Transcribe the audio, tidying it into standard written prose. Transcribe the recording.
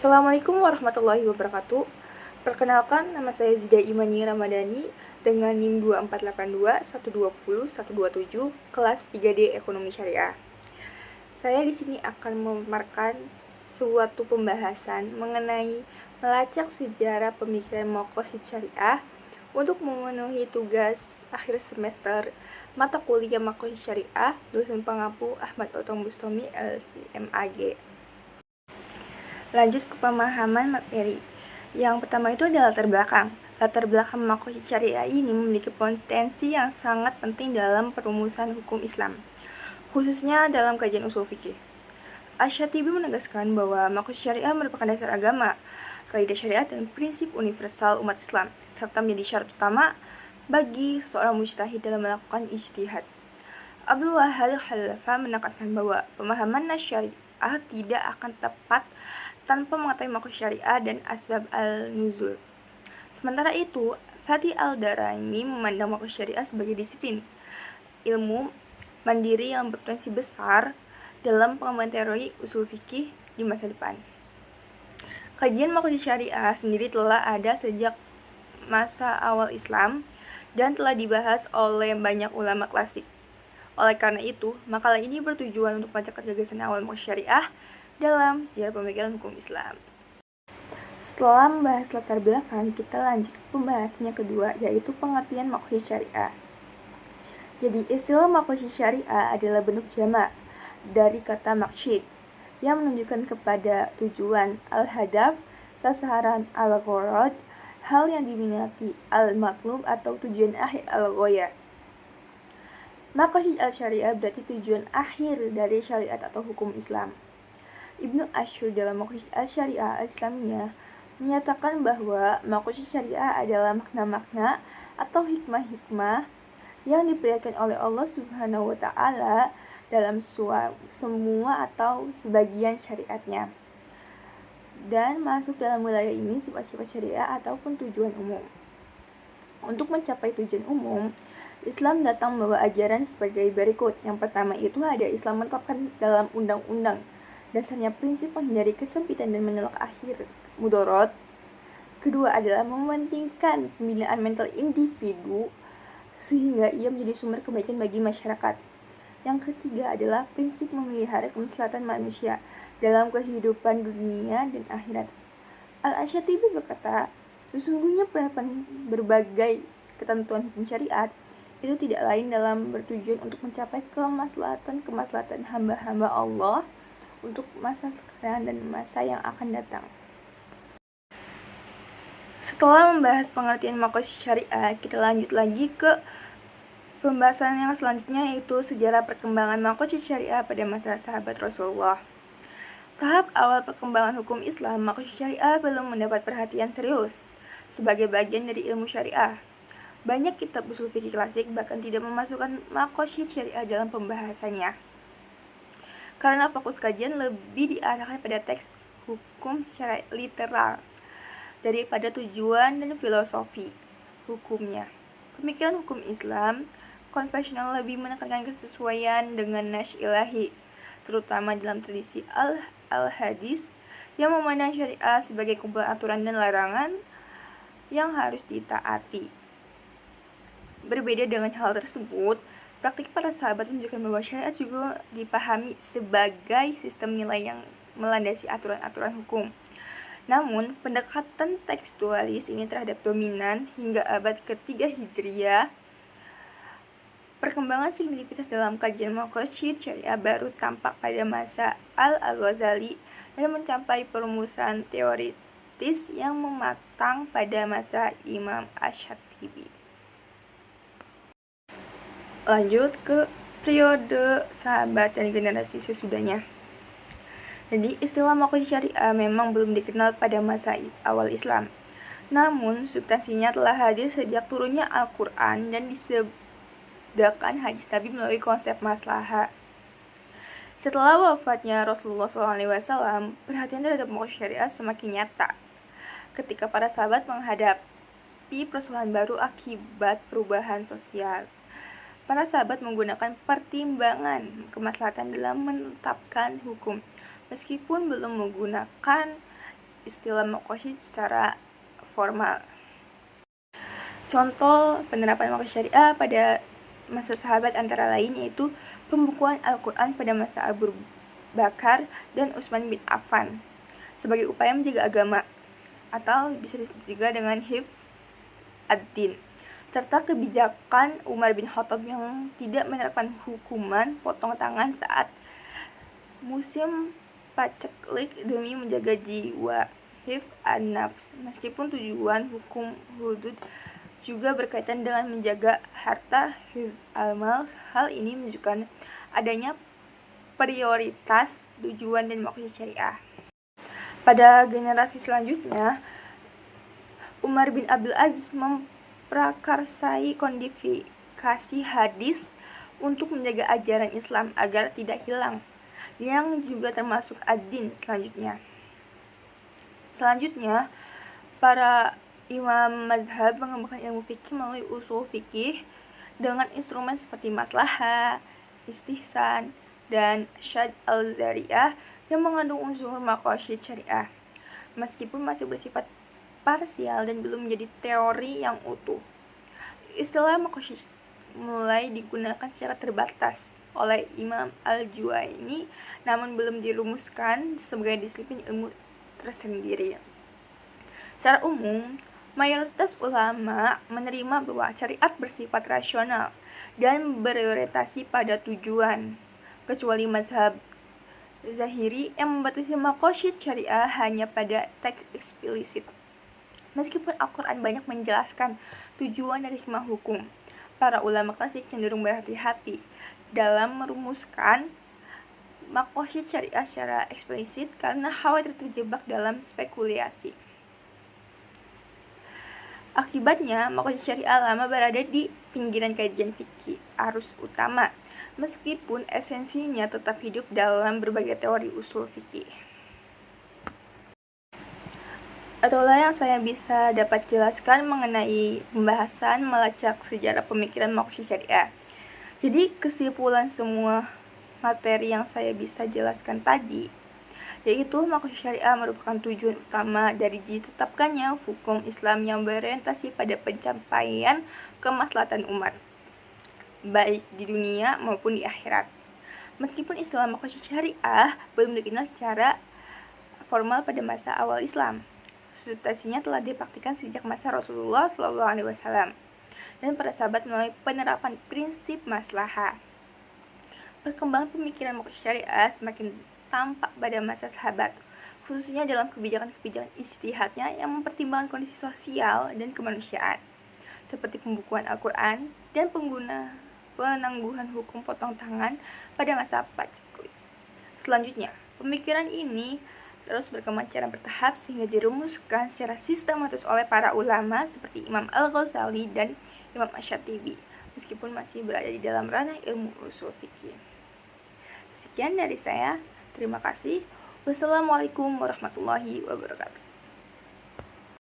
Assalamualaikum warahmatullahi wabarakatuh. Perkenalkan, nama saya Zida Imani Ramadhani dengan NIM 2482 kelas 3D Ekonomi Syariah. Saya di sini akan memaparkan suatu pembahasan mengenai melacak sejarah pemikiran Maqasid Syariah untuk memenuhi tugas akhir semester mata kuliah Maqasid Syariah, dosen pengampu Ahmad Otong Bustami LCMAG. Lanjut ke pemahaman materi. Yang pertama itu adalah latar belakang. Latar belakang Maqasid Syariah ini memiliki potensi yang sangat penting dalam perumusan hukum Islam, khususnya dalam kajian usul fikih. Asy-Syatibi menegaskan bahwa Maqasid Syariah merupakan dasar agama, kaidah syariat dan prinsip universal umat Islam, serta menjadi syarat utama bagi seorang mujtahid dalam melakukan ijtihad. Abdul Wahhab Khalafa menekankan bahwa pemahaman syariah tidak akan tepat tanpa mengetahui Maqasid Syariah dan asbab al-nuzul. Sementara itu, Fatih Al-Darani memandang Maqasid Syariah sebagai disiplin ilmu mandiri yang berpotensi besar dalam pengembangan teori usul fikih di masa depan. Kajian Maqasid Syariah sendiri telah ada sejak masa awal Islam dan telah dibahas oleh banyak ulama klasik. Oleh karena itu, makalah ini bertujuan untuk melacak gagasan awal Maqasid Syariah dalam sejarah pemikiran hukum Islam. Setelah membahas latar belakang, kita lanjut ke pembahasan yang kedua, yaitu pengertian Maqasid Syariah. Jadi, istilah Maqasid Syariah adalah bentuk jamak dari kata maqsid yang menunjukkan kepada tujuan, al-hadaf, sasaran, al-gharad, hal yang diminati, al-matlub atau tujuan akhir, al-ghaya. Maqasid al-syariah berarti tujuan akhir dari syariat atau hukum Islam. Ibnu Ashur dalam Maqasid al-Syariah al-Islamiyah menyatakan bahwa Maqasid Syariah adalah makna-makna atau hikmah-hikmah yang diperlihatkan oleh Allah Subhanahu wa Ta'ala dalam semua atau sebagian syariatnya, dan masuk dalam wilayah ini sifat-sifat syariah ataupun tujuan umum. Untuk mencapai tujuan umum, Islam datang membawa ajaran sebagai berikut. Yang pertama itu ada Islam menetapkan dalam undang-undang dasarnya prinsip menghindari kesempitan dan menolak akhir mudarat. Kedua adalah mementingkan pembinaan mental individu sehingga ia menjadi sumber kebaikan bagi masyarakat. Yang ketiga adalah prinsip memelihara kemaslahatan manusia dalam kehidupan dunia dan akhirat. Al-Asy-Syatibi berkata, sesungguhnya penerapan berbagai ketentuan hukum syariat itu tidak lain dalam bertujuan untuk mencapai kemaslahatan hamba-hamba Allah untuk masa sekarang dan masa yang akan datang. Setelah membahas pengertian Maqasid Syariah, kita lanjut lagi ke pembahasan yang selanjutnya, yaitu sejarah perkembangan Maqasid Syariah pada masa sahabat Rasulullah. Tahap awal perkembangan hukum Islam, Maqasid Syariah belum mendapat perhatian serius sebagai bagian dari ilmu syariah. Banyak kitab usul fikih klasik bahkan tidak memasukkan Maqasid Syariah dalam pembahasannya, karena fokus kajian lebih diarahkan pada teks hukum secara literal daripada tujuan dan filosofi hukumnya. Pemikiran hukum Islam konvensional lebih menekankan kesesuaian dengan nas ilahi, terutama dalam tradisi al-hadis yang memandang syariah sebagai kumpulan aturan dan larangan yang harus ditaati. Berbeda dengan hal tersebut, praktik para sahabat menunjukkan bahwa syariat juga dipahami sebagai sistem nilai yang melandasi aturan-aturan hukum. Namun, pendekatan tekstualis ini terhadap dominan hingga abad ke-3 Hijriah. Perkembangan signifikan dalam kajian Maqasid Syariah baru tampak pada masa Al-Ghazali dan mencapai perumusan teoritis yang mematang pada masa Imam Asy-Syatibi. Lanjut ke periode sahabat dan generasi sesudahnya. Jadi, istilah Maqasid Syariah memang belum dikenal pada masa awal Islam. Namun, substansinya telah hadir sejak turunnya Al-Quran dan disebutkan hadis Nabi melalui konsep maslahah. Setelah wafatnya Rasulullah SAW, perhatian terhadap Maqasid Syariah semakin nyata ketika para sahabat menghadapi persoalan baru akibat perubahan sosial. Para sahabat menggunakan pertimbangan kemaslahatan dalam menetapkan hukum, meskipun belum menggunakan istilah maqasid secara formal. Contoh penerapan maqasid syariah pada masa sahabat antara lain yaitu pembukuan Al-Quran pada masa Abu Bakar dan Utsman bin Affan sebagai upaya menjaga agama, atau bisa disebut juga dengan hifz ad-din, serta kebijakan Umar bin Khattab yang tidak menerapkan hukuman potong tangan saat musim paceklik demi menjaga jiwa, hifz an-nafs. Meskipun tujuan hukum hudud juga berkaitan dengan menjaga harta, hifz al-mal, hal ini menunjukkan adanya prioritas tujuan dan maksud syariah. Pada generasi selanjutnya, Umar bin Abdul Aziz memprakarsai kodifikasi hadis untuk menjaga ajaran Islam agar tidak hilang, yang juga termasuk ad-din selanjutnya. Selanjutnya, para imam mazhab mengembangkan ilmu fikih melalui usul fikih dengan instrumen seperti maslahah, istihsan, dan syad al-zariyah yang mengandung unsur maqasid syariah, meskipun masih bersifat parsial dan belum menjadi teori yang utuh. Istilah maqasid mulai digunakan secara terbatas oleh Imam Al-Juwaini, namun belum dirumuskan sebagai disiplin ilmu tersendiri. Secara umum, mayoritas ulama menerima bahwa syariat bersifat rasional dan berorientasi pada tujuan, kecuali mazhab Zahiri yang membatasi maqasid syariah hanya pada teks eksplisit. Meskipun Al-Quran banyak menjelaskan tujuan dan hikmah hukum, para ulama klasik cenderung berhati-hati dalam merumuskan maqasid syariah secara eksplisit karena khawatir terjebak dalam spekulasi. Akibatnya, maqasid syariah lama berada di pinggiran kajian fikih arus utama, meskipun esensinya tetap hidup dalam berbagai teori usul fikih. Itulah yang saya bisa dapat jelaskan mengenai pembahasan melacak sejarah pemikiran maqasid syariah. Jadi kesimpulan semua materi yang saya bisa jelaskan tadi, yaitu maqasid syariah merupakan tujuan utama dari ditetapkannya hukum Islam yang berorientasi pada pencapaian kemaslahatan umat, baik di dunia maupun di akhirat. Meskipun istilah maqasid syariah belum dikenal secara formal pada masa awal Islam, substansinya telah dipraktikkan sejak masa Rasulullah SAW dan para sahabat melalui penerapan prinsip maslahah. Perkembangan pemikiran maqasid syariah semakin tampak pada masa sahabat, khususnya dalam kebijakan-kebijakan ijtihadnya yang mempertimbangkan kondisi sosial dan kemanusiaan, seperti pembukuan Al-Quran dan penangguhan hukum potong tangan pada masa paceklik. Selanjutnya, pemikiran ini terus berkembang secara bertahap sehingga dirumuskan secara sistematis oleh para ulama seperti Imam Al-Ghazali dan Imam Asy-Syatibi, meskipun masih berada di dalam ranah ilmu usul fikih. Sekian dari saya, terima kasih. Wassalamualaikum warahmatullahi wabarakatuh.